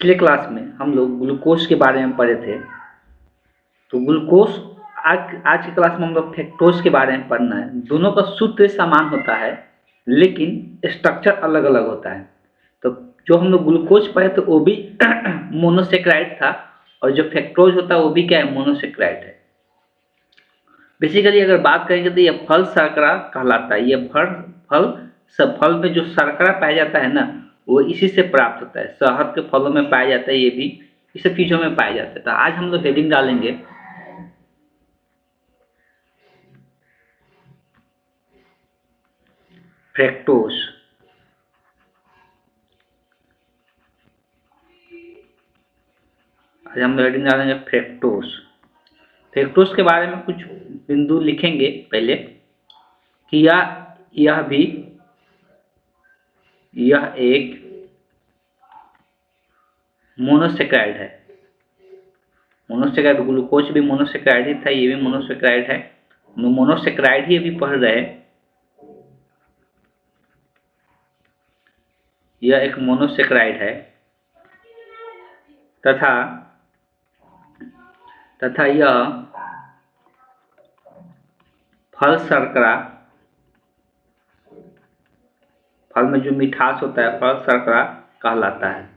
पिछले क्लास में हम लोग ग्लूकोज के बारे में पढ़े थे। तो ग्लूकोज आज की क्लास में हम लोग फ्रक्टोज के बारे में पढ़ना है। दोनों का सूत्र समान होता है लेकिन स्ट्रक्चर अलग अलग होता है। तो जो हम लोग ग्लूकोज पढ़े तो वो भी मोनोसेक्राइड था और जो फ्रक्टोज होता है वो भी क्या है, मोनोसेक्राइड है। बेसिकली अगर बात करेंगे तो ये फल शर्करा कहलाता है। ये फल में जो शर्करा पाया जाता है ना, वो इसी से प्राप्त होता है। शहद के फलों में पाया जाता है, ये भी इस सब चीजों में पाया जाता है। तो आज हम लोग हेडिंग डालेंगे फ्रक्टोज। आज हम लोग हेडिंग डालेंगे फ्रक्टोज। फ्रक्टोज के बारे में कुछ बिंदु लिखेंगे पहले कि यह एक मोनोसेक्राइड है। मोनोसेक्राइड ग्लूकोज भी मोनोसेक्राइड ही था, ये भी मोनोसेक्राइड है। मोनोसेक्राइड ही अभी पढ़ रहे हैं। यह एक मोनोसेक्राइड है तथा यह फल शर्करा, फल में जो मिठास होता है फल शर्करा कहलाता है।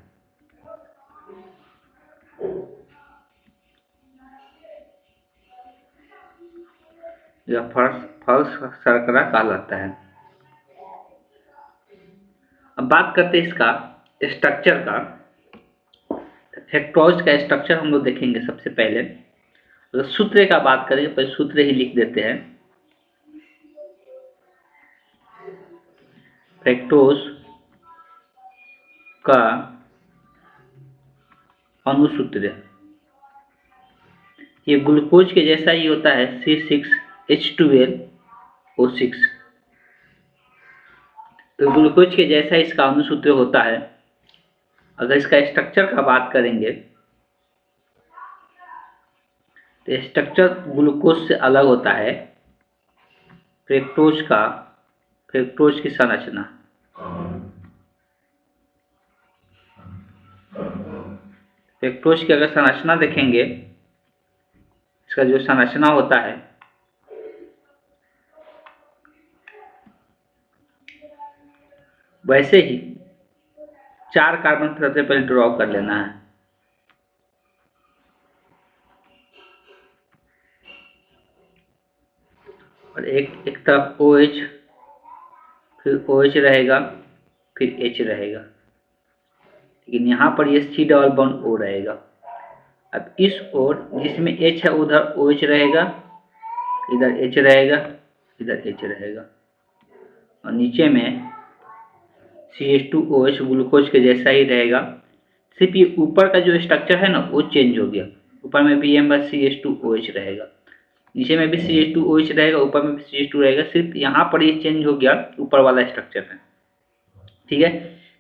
यह फल शर्करा कहलाता है। अब बात करते हैं इसका स्ट्रक्चर का। फ्रक्टोज का स्ट्रक्चर हम लोग देखेंगे। सबसे पहले अगर सूत्र का बात करें, पहले सूत्र ही लिख देते हैं। फ्रक्टोज का अनुसूत्र ये ग्लूकोज के जैसा ही होता है, C6H12O6। तो ग्लूकोज के जैसा इसका अनुसूत्र होता है। अगर इसका स्ट्रक्चर का बात करेंगे तो स्ट्रक्चर ग्लूकोज से अलग होता है। फ्रक्टोज की संरचना, फ्रक्टोज की अगर संरचना देखेंगे, इसका जो संरचना होता है वैसे ही 4 कार्बन सबसे पहले ड्रॉ कर लेना है। और एक तरफ OH, फिर OH रहेगा, फिर H रहेगा। लेकिन यहाँ पर ये C डबल बॉन्ड O रहेगा। अब इस ओर जिसमें H है उधर OH रहेगा, इधर H रहेगा, इधर H रहेगा। और नीचे में CH2OH ग्लूकोज के जैसा ही रहेगा। सिर्फ ये ऊपर का जो स्ट्रक्चर है ना वो चेंज हो गया। ऊपर में भी बस CH2OH रहेगा, नीचे में भी CH2OH रहेगा, ऊपर में भी CH2 रहेगा। सिर्फ यहाँ पर ये चेंज हो गया ऊपर वाला स्ट्रक्चर में। ठीक है।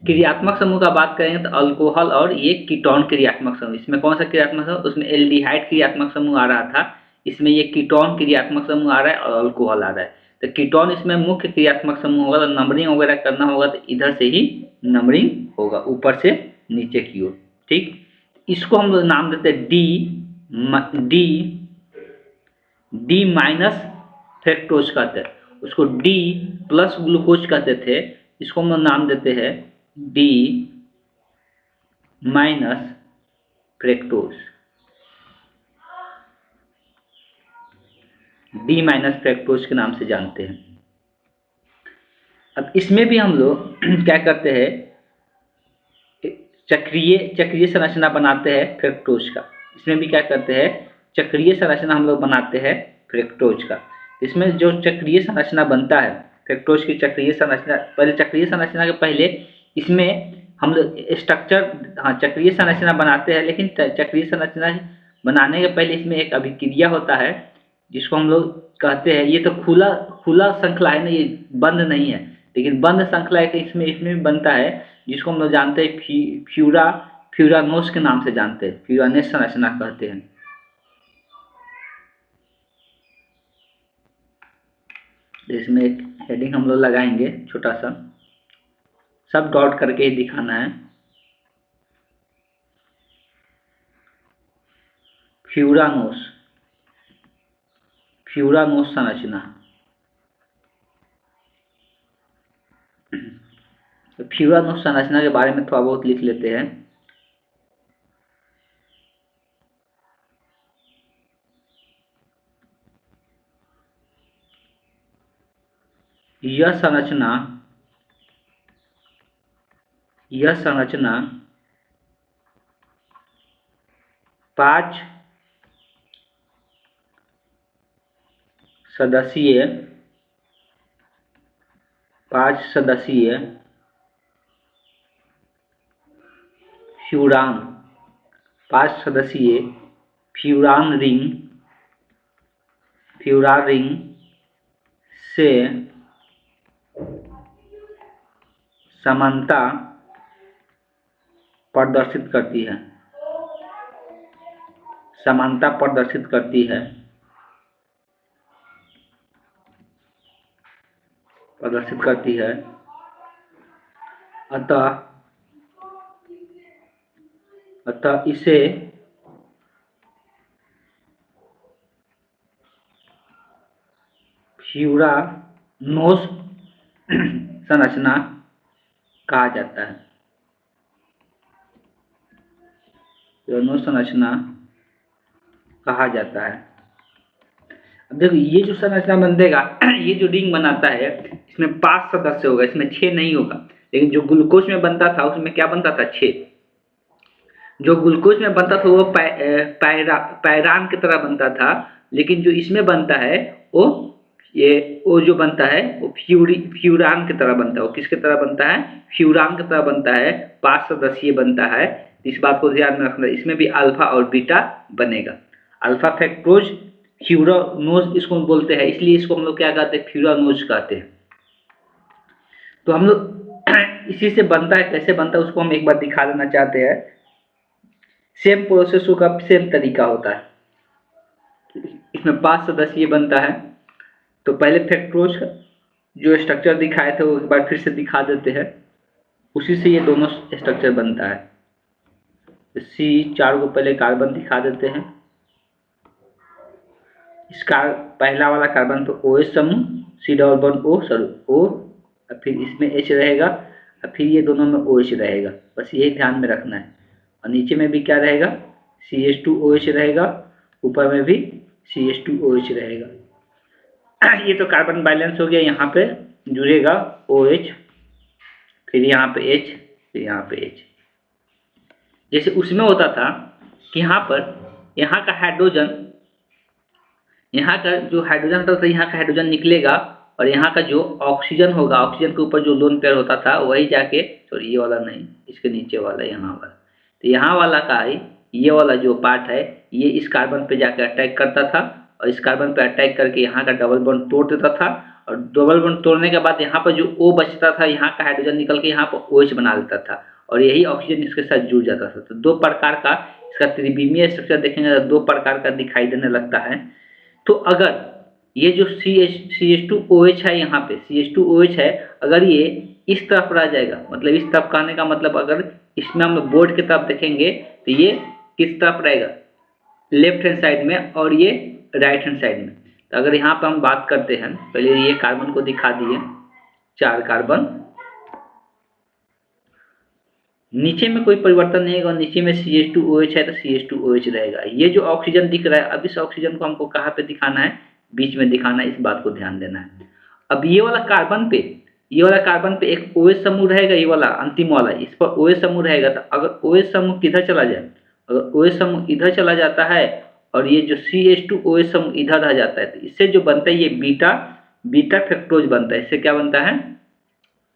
क्रियात्मक समूह का बात करेंगे तो अल्कोहल और ये कीटोन क्रियात्मक समूह। इसमें कौन सा क्रियात्मक समूह? उसमें एल्डिहाइड क्रियात्मक समूह आ रहा था, इसमें ये कीटोन क्रियात्मक समूह आ रहा है और अल्कोहल आ रहा है। तो कीटोन इसमें मुख्य क्रियात्मक समूह होगा। तो नंबरिंग वगैरह करना होगा तो इधर से ही नंबरिंग होगा, ऊपर से नीचे की ओर। ठीक, इसको हम लोग नाम देते हैं डी माइनस फ्रक्टोज कहते हैं। उसको डी प्लस ग्लूकोज कहते थे, इसको हम लोग नाम देते हैं D minus fructose. D minus fructose के नाम से जानते हैं। अब इसमें भी हम लोग क्या करते हैं, चक्रीय संरचना बनाते हैं फ्रक्टोज का। इसमें भी क्या करते हैं, चक्रीय संरचना हम लोग बनाते हैं फ्रक्टोज का। इसमें जो चक्रीय संरचना बनता है फ्रक्टोज की चक्रीय संरचना, पहले चक्रीय संरचना के पहले इसमें हम लोग स्ट्रक्चर, हाँ चक्रीय संरचना बनाते हैं। लेकिन चक्रीय संरचना बनाने के पहले इसमें एक अभिक्रिया होता है जिसको हम लोग कहते हैं, ये तो खुला श्रृंखला है ना, ये बंद नहीं है। लेकिन बंद श्रृंखला इसमें भी बनता है जिसको हम लोग जानते हैं फ्यूरानोस के नाम से जानते हैं, फ्यूरानेस संरचना कहते हैं। इसमें एक हेडिंग हम लोग लगाएंगे छोटा सा, सब डॉट करके ही दिखाना है। फ्यूरानोस, फ्यूरानोस संरचना। तो फ्यूरानोस संरचना के बारे में थोड़ा बहुत लिख लेते हैं। यह संरचना 5 सदस्यीय फ्यूरान 5 सदस्यीय फ्यूरान रिंग से समानता प्रदर्शित करती है, समानता प्रदर्शित करती है, अतः इसे फ्यूरानोस संरचना कहा जाता है। फ्यूरानोस संरचना कहा जाता है। अब देखो ये जो संरचना बनेगा, ये जो रिंग बनाता है, इसमें 5 सदस्य होगा, इसमें 6 नहीं होगा। लेकिन जो ग्लूकोज में बनता था उसमें क्या बनता था? 6। जो ग्लूकोज में बनता था वो पैरान की तरह बनता था, लेकिन जो इसमें बनता है वो जो बनता है वो फ्यूरान की तरह बनता है। वो किसकी तरह बनता है? फ्यूरान की तरह बनता है, 5 सदस्यीय बनता है। इस बात को ध्यान में रखना, इसमें भी अल्फा और बीटा बनेगा। अल्फा फ्रक्टोज फ्यूरानोज इसको बोलते हैं, इसलिए इसको हम लोग क्या कहते हैं? फ्यूरानोज कहते हैं। तो हम लोग इसी से बनता है, कैसे बनता है उसको हम एक बार दिखा देना चाहते हैं। सेम प्रोसेस का सेम तरीका होता है। इसमें 5 सदस्यीय बनता है। तो पहले फ्रक्टोज जो स्ट्रक्चर दिखाए थे वो एक बार फिर से दिखा देते हैं। उसी से ये दोनों स्ट्रक्चर बनता है। C4 को पहले कार्बन दिखा देते हैं। इसका पहला वाला कार्बन तो OH समूह, O, और फिर इसमें H रहेगा, और फिर ये दोनों में OH रहेगा। बस यही ध्यान में रखना है। और नीचे में भी क्या रहेगा? CH2OH रहेगा, ऊपर में भी CH2OH रहेगा। ये तो कार्बन बैलेंस हो गया। यहाँ पे जुड़ेगा OH, फिर यहाँ पे H, फिर यहाँ पे H। जैसे उसमें होता था कि यहाँ का हाइड्रोजन, यहाँ का जो हाइड्रोजन होता था, यहाँ का हाइड्रोजन निकलेगा, और यहाँ का जो ऑक्सीजन होगा, ऑक्सीजन के ऊपर जो लोन पेयर होता था वही जाके, सॉरी ये वाला नहीं, इसके नीचे वाला, यहाँ वाला, तो यहाँ वाला का ये वाला जो पार्ट है ये इस कार्बन पे जाकर अटैक करता था, और इस कार्बन पे अटैक करके यहाँ का डबल बॉन्ड तोड़ देता था। और डबल बॉन्ड तोड़ने के बाद यहाँ पर जो O बचता था, यहाँ का हाइड्रोजन निकल के यहाँ पर OH बना देता था, और यही ऑक्सीजन इसके साथ जुड़ जाता था। तो 2 प्रकार का इसका त्रिविमीय स्ट्रक्चर देखेंगे तो 2 प्रकार का दिखाई देने लगता है। तो अगर ये जो CH2OH है, यहाँ पे CH2OH है, अगर ये इस तरफ रह जाएगा, मतलब इस तरफ कहने का मतलब अगर इसमें हम बोर्ड की तरफ देखेंगे तो ये किस तरफ रहेगा? लेफ्ट हैंड साइड में, और ये राइट हैंड साइड में। तो अगर यहाँ पर हम बात करते हैं, पहले ये कार्बन को दिखा दिए, 4 कार्बन, नीचे में कोई परिवर्तन नहीं होगा, नीचे में CH2OH है तो CH2OH रहेगा। ये जो ऑक्सीजन दिख रहा है, अब इस ऑक्सीजन को हमको कहाँ पे दिखाना है? बीच में दिखाना है, इस बात को ध्यान देना है। अब ये वाला कार्बन पे एक OH समूह रहेगा, ये वाला अंतिम वाला, इस पर OH समूह रहेगा। तो अगर OH समूह किधर चला जाए, अगर OH समूह इधर चला जाता है और ये जो CH2OH समूह इधर रह जाता है, तो इससे जो बनता है ये बीटा फ्रक्टोज बनता है। इससे क्या बनता है?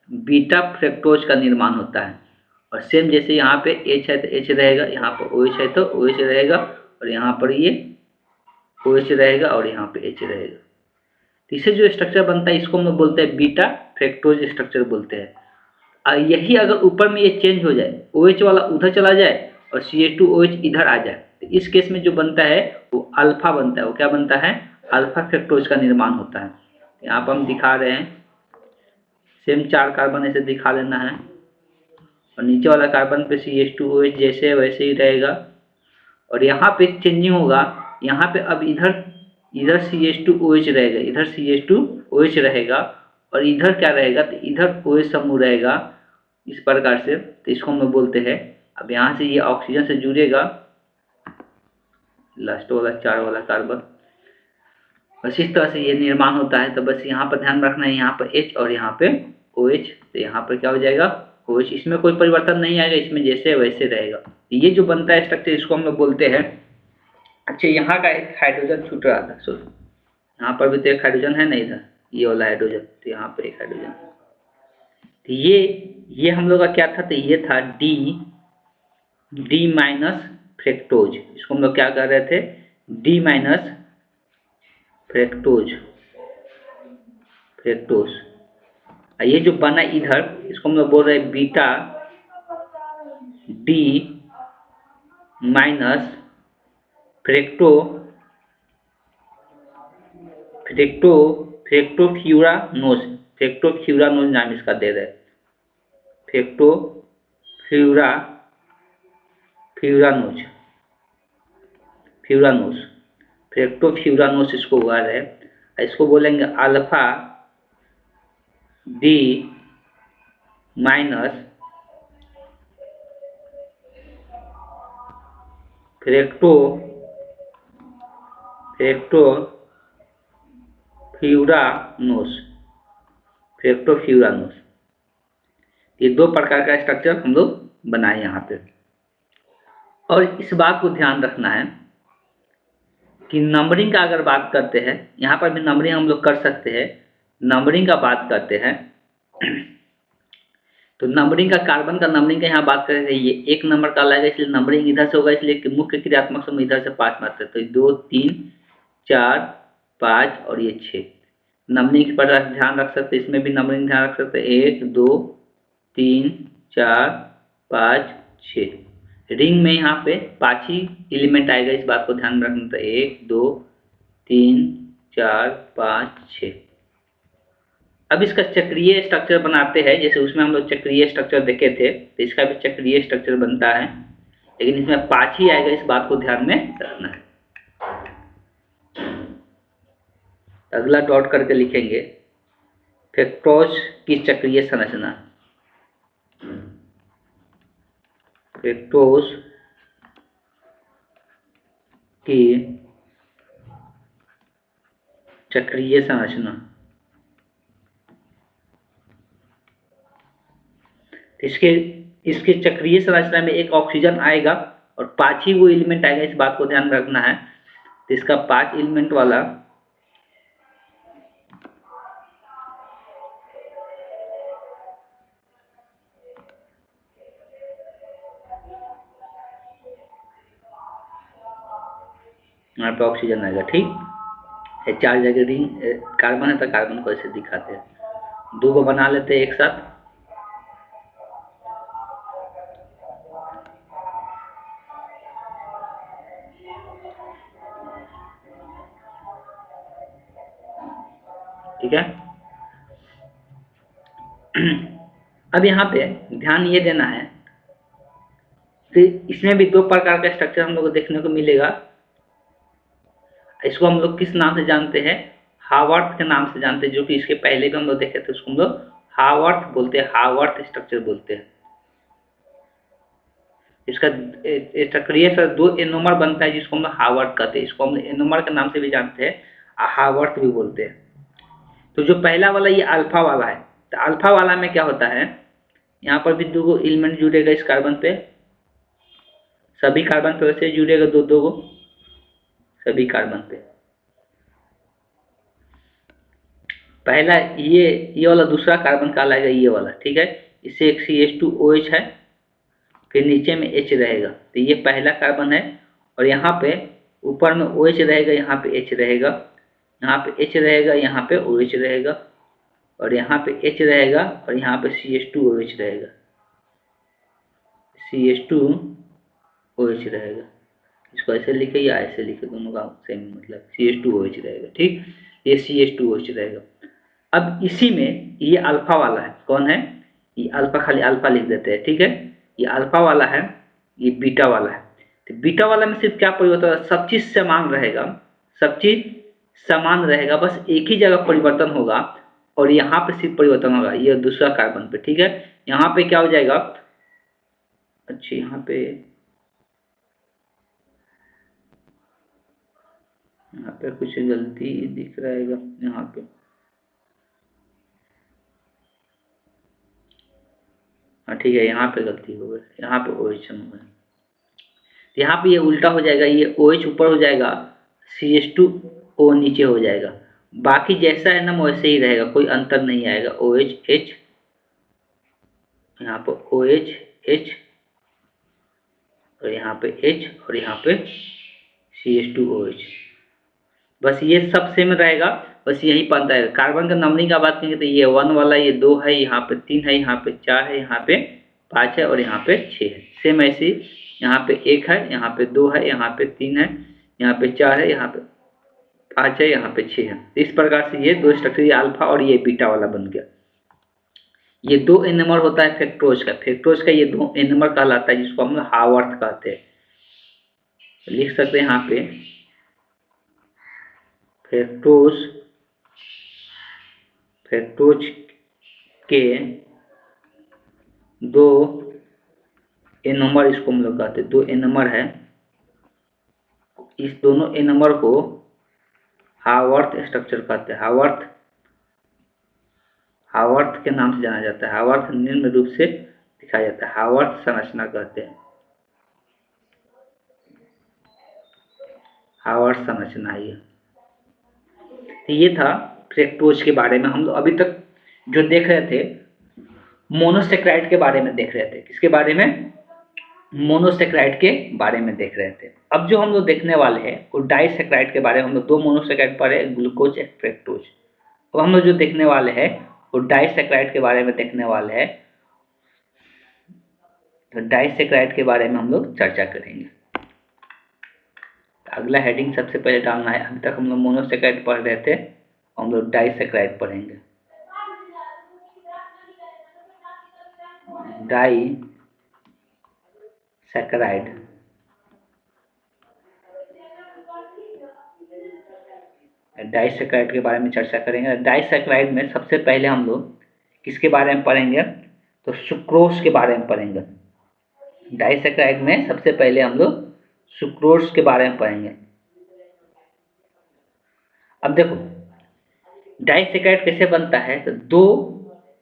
बीटा फ्रक्टोज का निर्माण होता है। और सेम जैसे यहाँ पे H है तो H रहेगा, यहाँ पर OH है तो OH रहेगा, और यहाँ पर ये OH रहेगा, और यहाँ पे H रहेगा। तो इससे जो स्ट्रक्चर बनता है इसको हम लोग बोलते हैं बीटा फ्रक्टोज स्ट्रक्चर बोलते हैं। यही अगर ऊपर में ये चेंज हो जाए, OH वाला उधर चला जाए और CH2OH इधर आ जाए, तो इस केस में जो बनता है वो अल्फा बनता है। वो क्या बनता है? अल्फा फ्रक्टोज का निर्माण होता है। यहाँ पर हम दिखा रहे हैं, सेम 4 कार्बन ऐसे दिखा लेना है, और नीचे वाला कार्बन पे CH2OH जैसे वैसे ही रहेगा, और यहाँ पे चेंजिंग होगा, यहाँ पे अब इधर CH2OH रहेगा, इधर CH2OH रहेगा और इधर क्या रहेगा, तो इधर OH समूह रहेगा इस प्रकार से। तो इसको हम लोग बोलते हैं, अब यहाँ से ये ऑक्सीजन से जुड़ेगा, लास्ट वाला 4 वाला कार्बन, बस इस तरह से ये निर्माण होता है। तो बस यहाँ पर ध्यान रखना है, यहाँ पर H और यहाँ पे OH, तो यहाँ पर क्या हो जाएगा OH, इसमें कोई परिवर्तन नहीं आएगा, इसमें जैसे वैसे रहेगा। ये जो बनता है स्ट्रक्चर, इसको हम लोग बोलते हैं। अच्छा, यहाँ का एक हाइड्रोजन छूट रहा था, सॉरी, यहाँ पर भी तो एक हाइड्रोजन है ना, इधर ये वाला हाइड्रोजन, तो यहाँ पर एक हाइड्रोजन, तो ये हम लोग का क्या था, तो ये था डी माइनस फ्रेक्टोज, इसको हम लोग क्या कर रहे थे, डी माइनस फ्रेक्टोज। ये जो बना इधर, इसको हम लोग बोल रहे हैं बीटा डी माइनस फ्रेक्टोफ्यूरानोज नाम इसका दे रहे हैं, फ्रेक्टोफ्यूरानोज इसको हुआ है। इसको बोलेंगे अल्फा डी माइनस फ्रेक्टोफ्यूरानोज, ये दो प्रकार का स्ट्रक्चर हम लोग बनाए यहाँ पे। और इस बात को ध्यान रखना है कि नंबरिंग का अगर बात करते हैं, यहाँ पर भी नंबरिंग हम लोग कर सकते हैं। नंबरिंग का बात करते हैं तो नंबरिंग का, कार्बन का नंबरिंग का यहाँ बात करें तो ये 1 नंबर का लाएगा, इसलिए नंबरिंग इधर से होगा, इसलिए कि मुख्य क्रियात्मक समूह इधर से 5 मात्र, तो 2 3 4 5 और ये 6। नंबरिंग पर ध्यान रख सकते, इसमें भी नंबरिंग ध्यान रख सकते, 1 2 3 4 5 6। रिंग में यहाँ पे 5 ही एलिमेंट आएगा, इस बात को ध्यान रखना, तो 1 2 3 4 5 6। अब इसका चक्रीय स्ट्रक्चर बनाते हैं, जैसे उसमें हम लोग चक्रीय स्ट्रक्चर देखे थे, तो इसका भी चक्रीय स्ट्रक्चर बनता है, लेकिन इसमें 5 ही आएगा, इस बात को ध्यान में रखना है। अगला डॉट करके लिखेंगे फ्रेक्टोज की चक्रीय संरचना, फ्रेक्टोज की चक्रीय संरचना। इसके चक्रीय संरचना में एक ऑक्सीजन आएगा और 5 ही वो एलिमेंट आएगा, इस बात को ध्यान रखना है। तो इसका 5 एलिमेंट वाला यहाँ पे ऑक्सीजन आएगा, ठीक है। 4 जगह रिंग कार्बन है, तो कार्बन को ऐसे दिखाते हैं, 2 को बना लेते हैं एक साथ, ठीक है। अब यहाँ पे ध्यान ये देना है कि इसमें भी 2 प्रकार का स्ट्रक्चर हम लोग को देखने को मिलेगा। इसको हम लोग किस नाम से जानते हैं, हावर्थ के नाम से जानते हैं, जो कि इसके पहले भी हम लोग देखे थे, उसको हम लोग हावर्थ बोलते हैं, हावर्थ स्ट्रक्चर बोलते हैं। इसका चक्रीय से 2 एनोमर बनता है, जिसको हम लोग हावर्थ कहते हैं, इसको हम एनोमर के नाम से भी जानते हैं, हावर्थ भी बोलते हैं। तो जो पहला वाला ये अल्फा वाला है, तो अल्फा वाला में क्या होता है, यहाँ पर भी 2 एलिमेंट जुड़ेगा इस कार्बन पे, सभी कार्बन पे वैसे जुड़ेगा 2 को सभी कार्बन पे। पहला ये वाला, दूसरा कार्बन कहलाएगा ये वाला, ठीक है। इससे एक CH2OH है, फिर नीचे में H रहेगा, तो ये पहला कार्बन है। और यहाँ पे ऊपर में OH रहेगा, यहाँ पे H रहेगा, यहाँ पे H रहेगा, यहाँ पे OH रहेगा, और यहाँ पे H रहेगा, और यहाँ पे CH2OH रहेगा, CH2OH रहेगा। इसको ऐसे लिखे या ऐसे लिखे, दोनों का सेम मतलब CH2OH रहेगा, ठीक। ये CH2OH रहेगा। अब इसी में ये अल्फा वाला है, कौन है ये अल्फा, खाली अल्फा लिख देते हैं, ठीक है। ये अल्फा वाला है, ये बीटा वाला है। तो बीटा वाला में सिर्फ क्या परिवर्तन है, सब चीज समान रहेगा, सब चीज समान रहेगा, बस एक ही जगह परिवर्तन होगा और यहाँ पे सिर्फ परिवर्तन होगा, ये दूसरा कार्बन पे। ठीक है, यहाँ पे क्या हो जाएगा, अच्छा यहाँ पे कुछ गलती दिख रहेगा यहाँ पे, हाँ ठीक है, यहाँ पे गलती हो गई, यहाँ पे OH हो गया, यहाँ पे ये उल्टा हो जाएगा, ये OH ऊपर हो जाएगा, CH2O नीचे हो जाएगा, बाकी जैसा है ना वैसे ही रहेगा, कोई अंतर नहीं आएगा। OH H, यहाँ पे OH H और यहाँ पे H और यहाँ पे CH2OH, बस ये सब सेम रहेगा, बस यही पता है। कार्बन का नंबरिंग का बात करेंगे तो ये 1 वाला ये 2 है, यहाँ पे 3 है, यहाँ पे 4 है, यहाँ पे 5 है और यहाँ पे 6 है। सेम ऐसे ही यहाँ पे 1 है, यहाँ पे 2 है, यहाँ पे 3 है, यहाँ पे 4 है, यहाँ पे 5 है, यहाँ पे 6 है। इस प्रकार से ये दो स्ट्रक्चर, ये अल्फा और ये बीटा वाला बन गया। ये 2 एनमर होता है फ्रक्टोज का, फ्रक्टोज का ये 2 एनमर कहलाता है, जिसको हम लोग हावर्थ कहते हैं। लिख सकते हैं यहाँ पे फ्रक्टोज के 2 एनमर, इसको हम लोग कहते हैं 2 एनमर है, इस दोनों एनमर को हावर्थ स्ट्रक्चर कहते हैं। हावर्थ के नाम से जाना जाता है, हावर्थ निम्न रूप से दिखाया जाता है, हावर्थ संरचना कहते हैं, हावर्थ संरचना। ये था फ्रक्टोज के बारे में। हम लोग अभी तक जो देख रहे थे मोनोसेक्राइड के बारे में देख रहे थे, किसके बारे में, मोनोसेक्राइड के बारे में देख रहे थे। अब जो हम लोग देखने वाले हैं वो डाइसेक्राइड के बारे में। हम लोग 2 मोनोसेक्राइड पढ़े, ग्लूकोज एक फ्रक्टोज। अब हम लोग जो देखने वाले हैं वो डाइसेक्राइड के बारे में देखने वाले हैं। तो डाइसेक्राइड के बारे में हम लोग चर्चा करेंगे। अगला हेडिंग सबसे पहले डालना है, अभी तक हम लोग मोनोसेक्राइड पढ़ रहे थे, हम लोग डाइसेक्राइड पढ़ेंगे। डाइसेक्राइड, डाइसेक्राइड के बारे में चर्चा करेंगे। डाइसेक्राइड में सबसे पहले हम लोग किसके बारे में पढ़ेंगे, तो सुक्रोज के बारे में पढ़ेंगे। डाइसेक्राइड में सबसे पहले हम लोग सुक्रोज के बारे में पढ़ेंगे। अब देखो डाइसेक्राइड कैसे बनता है, तो 2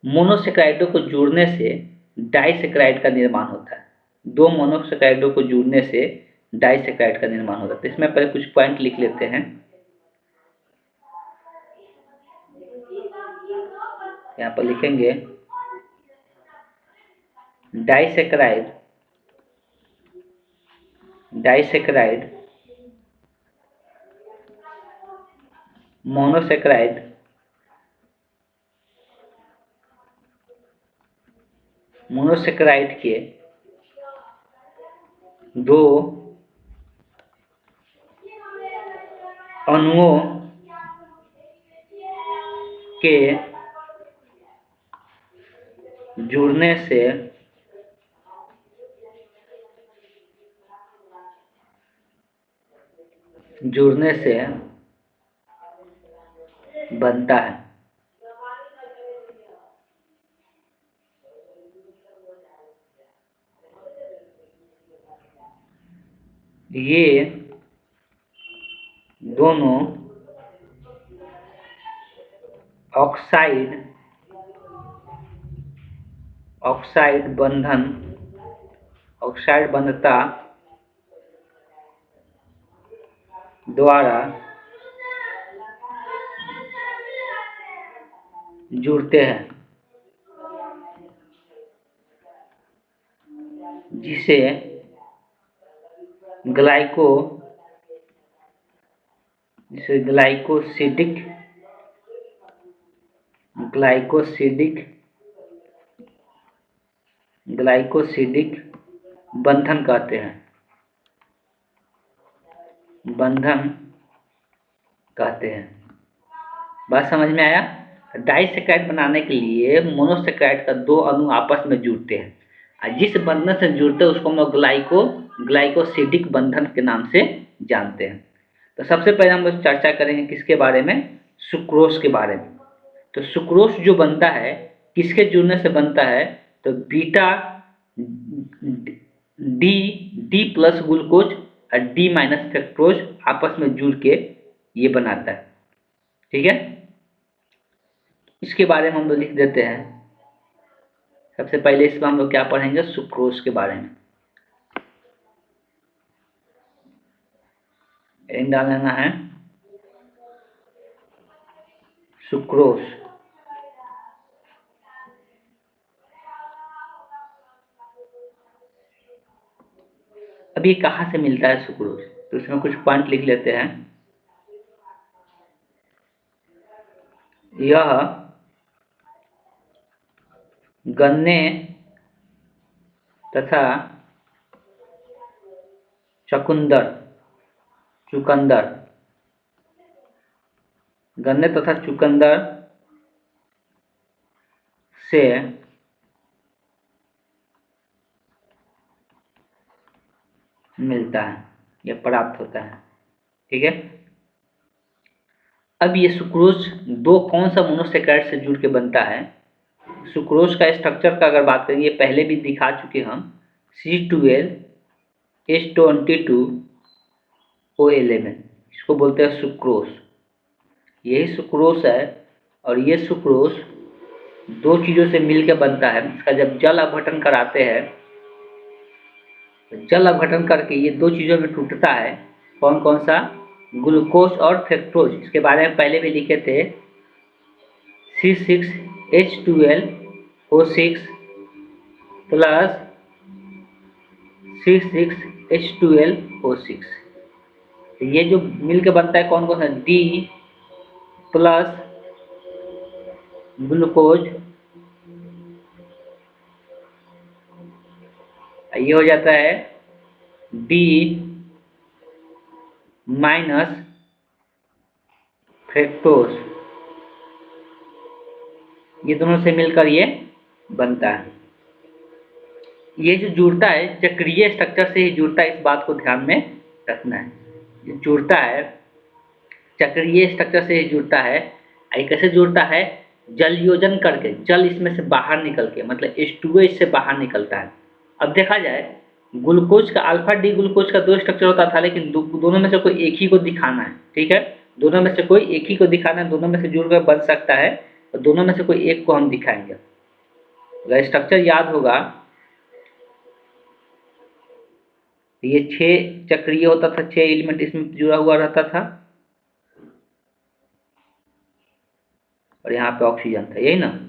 मोनोसेक्राइडों को जुड़ने से डाइसेक्राइड का निर्माण होता है। 2 मोनोसेक्राइडों को जुड़ने से डाइसेक्राइड का निर्माण होता है। तो इसमें पहले कुछ पॉइंट लिख लेते हैं। यहाँ पर लिखेंगे डाइसेक्राइड, मोनोसेक्राइड, मोनोसेक्राइड के 2 अणुओं के जुड़ने से बनता है। ये दोनों ऑक्साइड बंधता द्वारा जुड़ते हैं, जिसे ग्लाइकोसिडिक बंधन कहते हैं, बात समझ में आया। डाइसेक्राइड बनाने के लिए मोनोसेक्राइड का 2 अणु आपस में जुड़ते हैं, और जिस बंधन से जुड़ते हैं उसको हम लोग ग्लाइकोसिडिक बंधन के नाम से जानते हैं। तो सबसे पहले हम लोग चर्चा करेंगे किसके बारे में, सुक्रोज के बारे में। तो सुक्रोज जो बनता है किसके जुड़ने से बनता है, तो बीटा डी प्लस ग्लूकोज और डी माइनस फ्रक्टोज आपस में जुड़ के ये बनाता है। ठीक है, इसके बारे में हम लोग लिख देते हैं। सबसे पहले इसमें हम लोग क्या पढ़ेंगे, सुक्रोज के बारे में। डालना है सुक्रोज। अब ये कहाँ से मिलता है सुक्रोज, तो इसमें कुछ पॉइंट लिख लेते हैं। यह गन्ने तथा चुकंदर गन्ने तथा चुकंदर से मिलता है, यह प्राप्त होता है। ठीक है, अब ये सुक्रोज दो कौन सा मोनोसेकेराइड से जुड़ के बनता है। सुक्रोज का स्ट्रक्चर का अगर बात करें, ये पहले भी दिखा चुके हम, C12H22O11, इसको बोलते हैं सुक्रोज। यही सुक्रोज है, और ये सुक्रोज दो चीज़ों से मिलकर बनता है। इसका जब जल अपघटन कराते हैं, तो जल अपघटन करके ये दो चीज़ों में टूटता है। कौन कौन सा, ग्लूकोज और फ्रक्टोज। इसके बारे में पहले भी लिखे थे, C6H12O6 प्लस C6H12O6। ये जो मिलकर बनता है कौन कौन सा, डी प्लस ग्लूकोज, ये हो जाता है डी माइनस फ्रक्टोज। ये दोनों से मिलकर ये बनता है। ये जो जुड़ता है चक्रीय स्ट्रक्चर से ही जुड़ता है, इस बात को ध्यान में रखना है। ये जुड़ता है चक्रीय स्ट्रक्चर से ही जुड़ता है। ये कैसे जुड़ता है, जल योजन करके, जल इसमें से बाहर निकल के, मतलब H2O इससे बाहर निकलता है। अब देखा जाए, ग्लूकोज का अल्फा डी ग्लूकोज का दो स्ट्रक्चर होता था, लेकिन दोनों में से कोई एक ही को दिखाना है। ठीक है, दोनों में से कोई एक ही को दिखाना है, दोनों में से जुड़कर बन सकता है, तो दोनों में से कोई एक को हम दिखाएंगे। अगर स्ट्रक्चर याद होगा, ये 6 चक्रीय होता था, 6 एलिमेंट इसमें जुड़ा हुआ रहता था, और यहाँ पे ऑक्सीजन था, यही ना।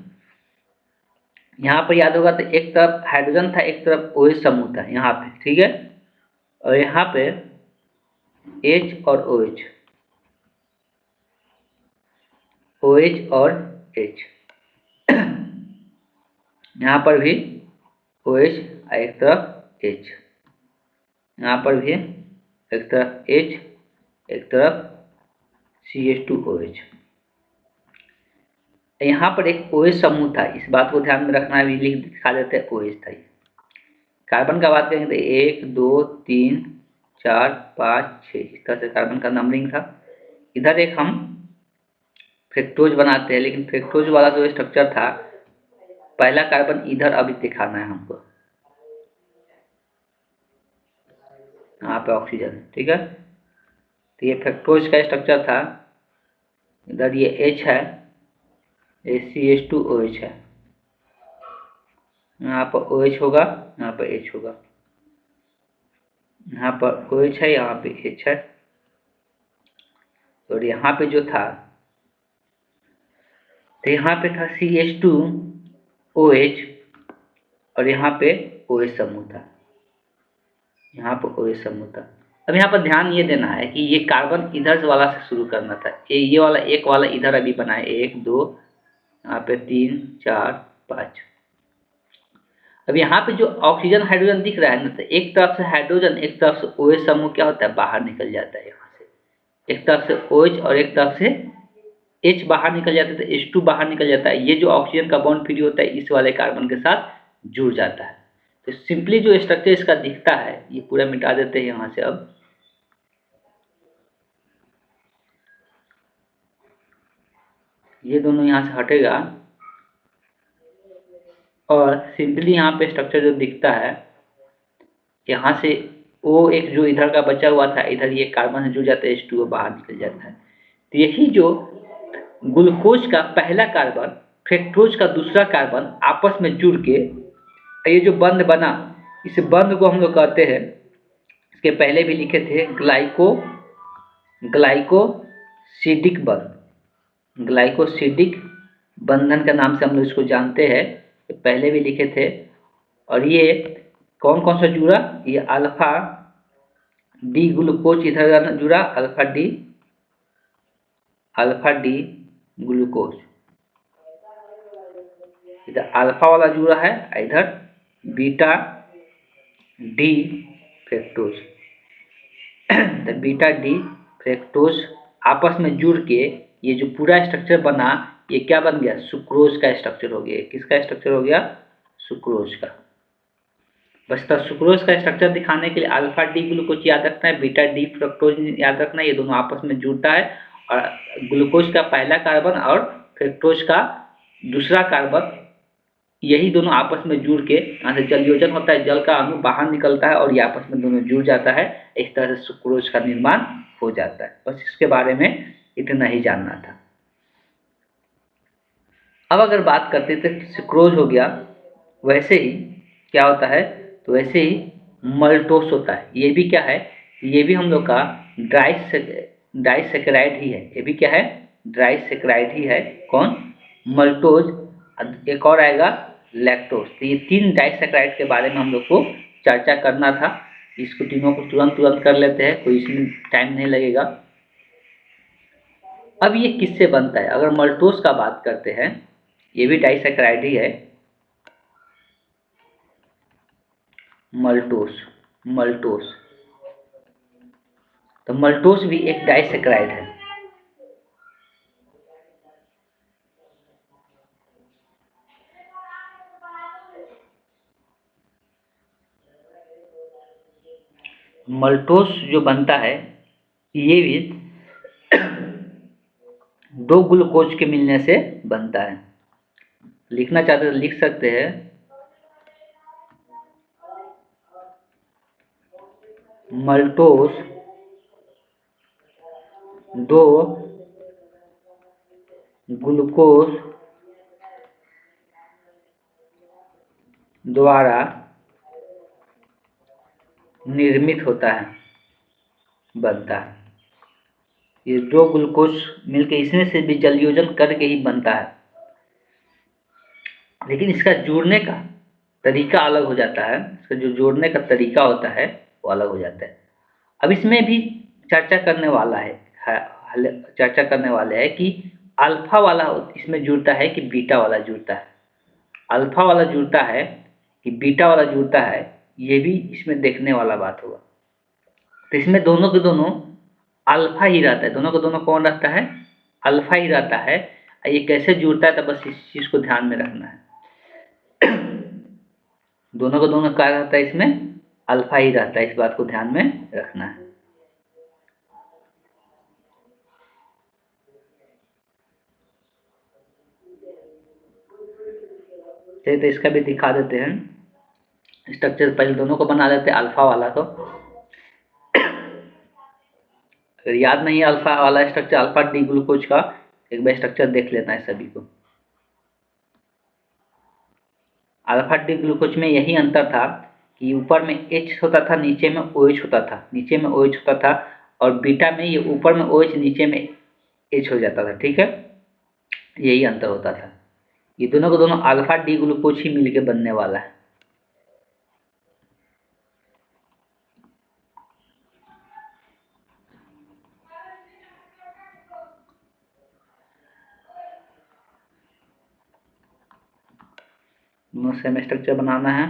यहाँ पर याद होगा तो एक तरफ हाइड्रोजन था, एक तरफ OH समूह था यहाँ पे। ठीक है, और यहाँ पे H और OH, OH और H, यहाँ पर भी OH, एक तरफ H, यहाँ पर भी एक तरफ H, एक तरफ CH2OH। यहाँ पर एक OH समूह था, इस बात को ध्यान में रखना, भी लिख दिखा देते हैं OH था। कार्बन का बात करेंगे तो 1 2 3 4 5 6, इस तरह से कार्बन का नंबरिंग था। इधर एक हम फ्रक्टोज बनाते हैं, लेकिन फ्रक्टोज वाला जो स्ट्रक्चर था, पहला कार्बन इधर अभी दिखाना है हमको, यहाँ पे ऑक्सीजन। ठीक है, तो ये फ्रक्टोज का स्ट्रक्चर था। इधर ये H है, ये CH2OH है, यहाँ पर OH होगा, यहाँ पर H होगा, यहाँ पर OH है, यहाँ पे H है, और यहाँ पे जो था, तो यहाँ पे था CH2OH, और यहाँ पे OH समूह था, यहाँ पर OH समूह था। अब यहाँ पर ध्यान ये देना है कि ये कार्बन इधर वाला से शुरू करना था। ये वाला एक वाला इधर अभी बना है, 1 2, यहाँ पे 3 4 5। अब यहाँ पे जो ऑक्सीजन हाइड्रोजन दिख रहा है ना, तो एक तरफ से हाइड्रोजन, एक तरफ से OH समूह क्या होता है, बाहर निकल जाता है यहाँ से। एक तरफ से OH और एक तरफ से H बाहर निकल जाता है, तो H2 बाहर निकल जाता है। ये जो ऑक्सीजन का बॉन्ड फ्री होता है, इस वाले कार्बन के साथ जुड़ जाता है। तो सिंपली जो स्ट्रक्चर इसका दिखता है, ये पूरा मिटा देते हैं यहाँ से। अब ये दोनों यहाँ से हटेगा और सिंपली यहाँ पे स्ट्रक्चर जो दिखता है, यहाँ से वो एक जो इधर का बचा हुआ था, इधर ये कार्बन से जुड़ जाता है, H2O बाहर निकल जाता है। तो यही जो ग्लूकोज का पहला कार्बन फ्रक्टोज का दूसरा कार्बन आपस में जुड़ के ये जो बंध बना, इस बंध को हम लोग कहते हैं, इसके पहले भी लिखे थे, ग्लाइकोसिडिक बंध। ग्लाइकोसिडिक बंधन के नाम से हम लोग इसको जानते हैं, पहले भी लिखे थे। और ये कौन कौन सा जुड़ा, ये अल्फा डी ग्लूकोज इधर जुड़ा, अल्फा डी ग्लूकोज, इधर अल्फा वाला जुड़ा है, इधर बीटा डी फ्रक्टोज। तो बीटा डी फ्रक्टोज आपस में जुड़ के ये जो पूरा स्ट्रक्चर बना, ये क्या बन गया, सुक्रोज का स्ट्रक्चर हो गया। किसका स्ट्रक्चर हो गया, सुक्रोज का। बस तो सुक्रोज का स्ट्रक्चर दिखाने के लिए अल्फा डी ग्लूकोज याद रखना है, बीटा डी फ्रक्टोज याद रखना है, ये दोनों आपस में जुड़ता है और ग्लूकोज का पहला कार्बन और फ्रक्टोज का दूसरा कार्बन, यही दोनों आपस में जुड़ के यहाँ से जल योजन होता है, जल का अणु बाहर निकलता है और ये आपस में दोनों जुड़ जाता है। इस तरह से सुक्रोज का निर्माण हो जाता है। बस इसके बारे में इतना ही जानना था। अब अगर बात करते थे सुक्रोज हो गया, वैसे ही क्या होता है, तो वैसे ही मल्टोस होता है। ये भी क्या है, ये भी हम लोग का डाइसेकेराइड ही है। ये भी क्या है, डाइसेकेराइड ही है। कौन, मल्टोज, एक और आएगा लैक्टोज। तो ये तीन डाइसेकेराइड के बारे में हम लोग को चर्चा करना था। इसको तीनों को तुरंत कर लेते हैं, कोई इसमें टाइम नहीं लगेगा। अब ये किससे बनता है, अगर मल्टोज का बात करते हैं, ये भी डाइसेकेराइड ही है। मल्टोस, तो मल्टोस भी एक डाइसेकेराइड है। मल्टोस जो बनता है, ये भी दो ग्लूकोज के मिलने से बनता है। लिखना चाहते तो लिख सकते हैं, मल्टोस दो ग्लूकोज द्वारा निर्मित होता है, बनता है। ये दो ग्लूकोज मिलकर इसमें से भी जल योजन करके ही बनता है, लेकिन इसका जोड़ने का तरीका अलग हो जाता है। इसका जो जोड़ने का तरीका होता है वो अलग हो जाता है। अब इसमें भी चर्चा करने वाला है, चर्चा करने वाले हैं कि अल्फा वाला इसमें जुड़ता है कि बीटा वाला जुड़ता है, अल्फा वाला जुड़ता है कि बीटा वाला जुड़ता है, ये भी इसमें देखने वाला बात होगा। तो इसमें दोनों के दोनों अल्फा ही रहता है, दोनों के दोनों कौन रहता है, अल्फा ही रहता है। ये कैसे जुड़ता है, तो बस इस चीज़ को ध्यान में रखना है। दोनों का दोनों क्या रहता है, इसमें अल्फा ही रहता है, इस बात को ध्यान में रखना है। तो इसका भी दिखा देते हैं स्ट्रक्चर। पहले दोनों को बना लेते हैं, अल्फा वाला को। अगर याद नहीं है अल्फा वाला स्ट्रक्चर, अल्फा डी ग्लूकोज का एक बार स्ट्रक्चर देख लेना है सभी को। अल्फा डी ग्लूकोज में यही अंतर था कि ऊपर में H होता था, नीचे में OH होता था, नीचे में OH होता था, और बीटा में ये ऊपर में OH, नीचे में H हो जाता था। ठीक है, यही अंतर होता था। ये दोनों को दोनों अल्फा डी ग्लूकोज ही मिलके बनने वाला है। दोनों सेम स्ट्रक्चर बनाना है।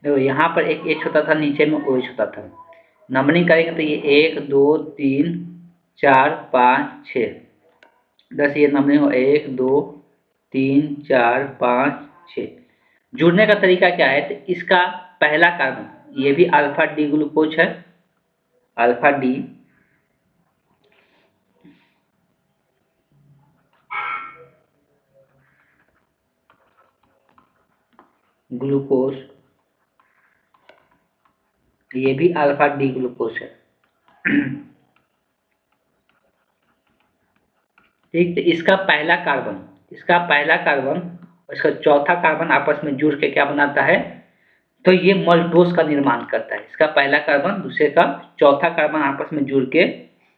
देखो यहाँ पर एक एच होता था, नीचे में ओ एच होता था। नंबरिंग करेंगे तो ये 1 2 3 4 5 6 10, ये नंबरिंग हो 1 2 3 4 5 6। जुड़ने का तरीका क्या है, तो इसका पहला कार्बन, ये भी अल्फा डी ग्लूकोज है, अल्फा डी ग्लूकोज, ये भी अल्फा डी ग्लूकोज है। ठीक, तो इसका पहला कार्बन, इसका पहला कार्बन, इसका चौथा कार्बन आपस में जुड़ के क्या बनाता है, तो ये मल्टोज का निर्माण करता है। इसका पहला कार्बन दूसरे का चौथा कार्बन आपस में जुड़ के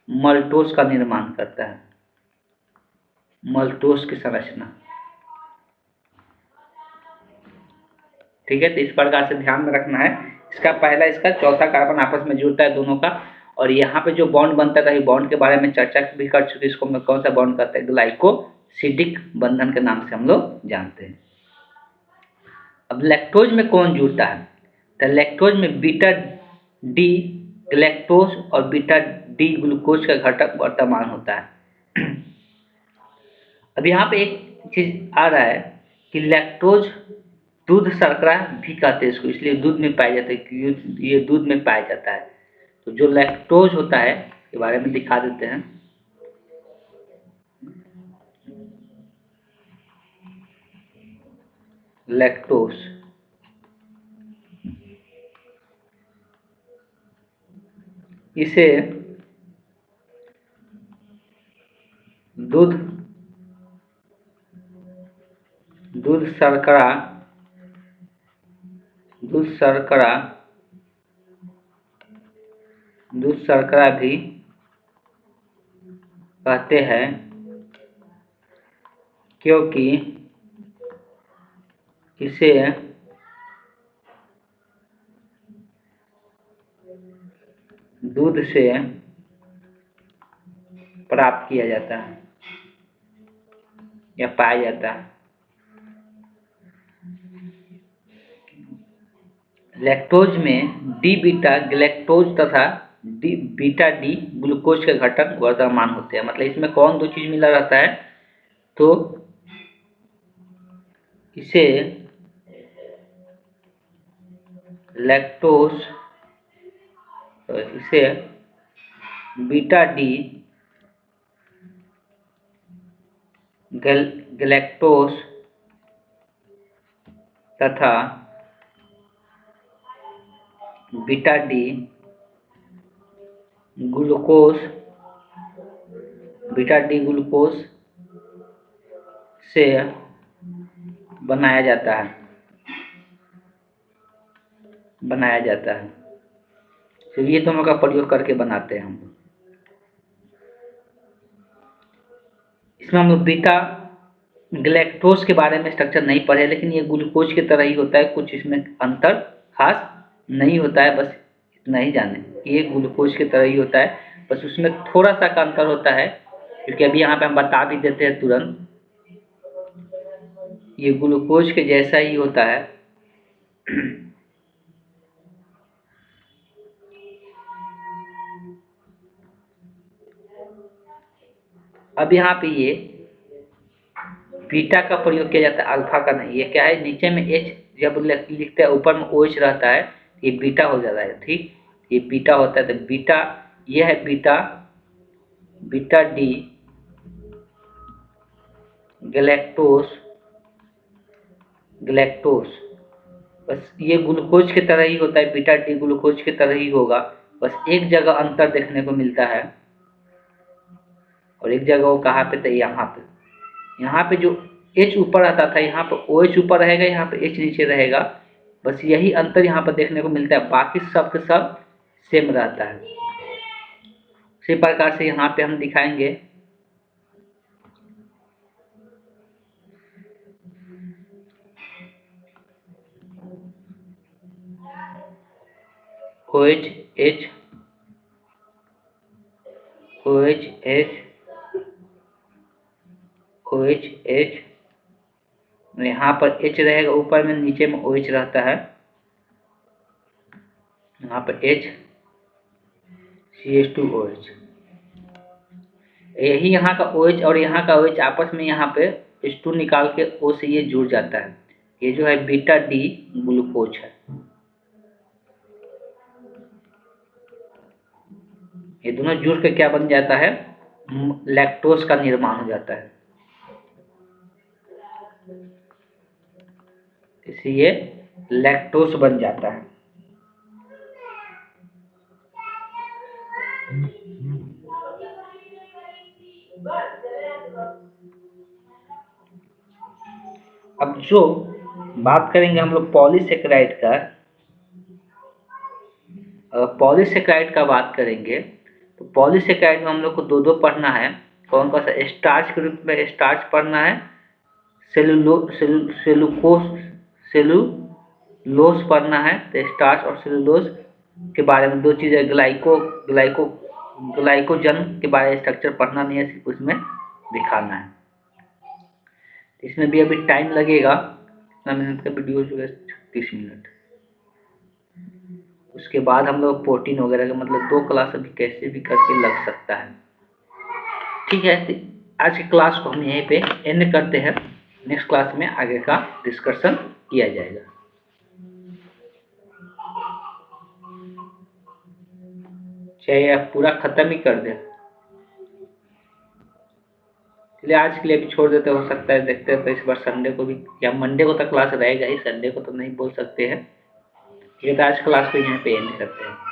मल्टोज का निर्माण करता है, मल्टोज की संरचना। ठीक है, तो इस प्रकार से ध्यान में रखना है, इसका पहला इसका चौथा कार्बन आपस में जुड़ता है दोनों का, और यहाँ पे जो बॉन्ड बनता है, बॉन्ड के बारे में चर्चा भी कर चुके, इसको हम कौन सा बॉन्ड करते हैं, ग्लाइकोसिडिक बंधन के नाम से हम लोग जानते हैं। अब लैक्टोज में कौन जुड़ता है, तो लैक्टोज में बीटा डी ग्लैक्टोज और बीटा डी ग्लूकोज का घटक वर्तमान होता है। अब यहाँ पे एक चीज आ रहा है कि लैक्टोज दूध शर्करा भी कहते हैं इसको, इसलिए दूध में पाया जाता है, क्योंकि ये दूध में पाया जाता है। तो जो लैक्टोज होता है के बारे में दिखा देते हैं। लैक्टोज इसे दूध दूध शर्करा दूध शर्करा दूध शर्करा भी कहते हैं, क्योंकि इसे दूध से प्राप्त किया जाता है या पाया जाता है। लैक्टोज में डी बीटा ग्लैक्टोज तथा डी बीटा डी ग्लूकोज के घटक वर्तमान होते हैं। मतलब इसमें कौन दो चीज मिला रहता है, तो इसे लैक्टोज, तो इसे बीटा डी ग्लैक्टोज तथा बीटा डी ग्लूकोज से बनाया जाता है तो ये दोनों का प्रयोग करके बनाते हैं हम। इसमें हम लोग बीटा ग्लैक्टोज के बारे में स्ट्रक्चर नहीं पढ़े, लेकिन ये ग्लूकोज की तरह ही होता है, कुछ इसमें अंतर खास नहीं होता है, बस इतना ही जाने, ये ग्लूकोज की तरह ही होता है, बस उसमें थोड़ा सा का अंतर होता है, क्योंकि अभी यहाँ पे हम बता भी देते हैं तुरंत, ये ग्लूकोज के जैसा ही होता है। अब यहाँ पे ये बीटा का प्रयोग किया जाता है, अल्फा का नहीं। ये क्या है, नीचे में एच जब लिखते हैं, ऊपर में ओ एच रहता है, ये बीटा हो जाता है। ठीक, ये बीटा होता है, तो बीटा ये है बीटा डी ग्लैक्टोज, बस ये ग्लूकोज की तरह ही होता है, बीटा डी ग्लूकोज की तरह ही होगा, बस एक जगह अंतर देखने को मिलता है, और एक जगह वो कहाँ पे, तो यहाँ पे जो H ऊपर आता था, यहाँ पर OH ऊपर रहेगा, यहाँ पे H नीचे रहेगा, बस यही अंतर यहाँ पर देखने को मिलता है, बाकी सब के सब सेम रहता है। इसी प्रकार से यहाँ पे हम दिखाएंगे, OH यहाँ पर H रहेगा ऊपर में, नीचे में OH रहता है, यहाँ पे HCH2OH, यही यहाँ का OH और यहाँ का OH आपस में यहाँ पे H2 निकाल के O से ये जुड़ जाता है। ये जो है बीटा डी ग्लूकोज है। ये दोनों जुड़ के क्या बन जाता है, लैक्टोज का निर्माण हो जाता है। इसलिए लैक्टोज बन जाता है। अब जो बात करेंगे हम लोग पॉलीसेकेराइड का, पॉलीसेकेराइड का बात करेंगे तो पॉलीसेकेराइड में हम लोग को दो पढ़ना है। कौन कौन सा? स्टार्च के रूप में स्टार्च पढ़ना है, सेलुलोज पढ़ना है। तो स्टार्च और सेलुलोज के बारे में दो चीज़ें, ग्लाइकोजन के बारे में स्ट्रक्चर पढ़ना नहीं है, सिर्फ उसमें दिखाना है। इसमें भी अभी टाइम लगेगा, कितना मिनट का वीडियो हो चुका है? 36 मिनट। उसके बाद हम लोग प्रोटीन वगैरह का मतलब 2 क्लास अभी कैसे भी करके लग सकता है। ठीक है, आज की क्लास को हम यहीं पे एंड करते हैं। नेक्स्ट क्लास में आगे का डिस्कशन किया जाएगा। चाहे आप पूरा खत्म ही कर दें, इसलिए आज के लिए भी छोड़ देते, हो सकता है देखते हैं तो इस बार संडे को भी या मंडे को तो क्लास रहेगा ही, संडे को तो नहीं बोल सकते हैं। ठीक है, तो आज क्लास को यहाँ पे एंड करते हैं।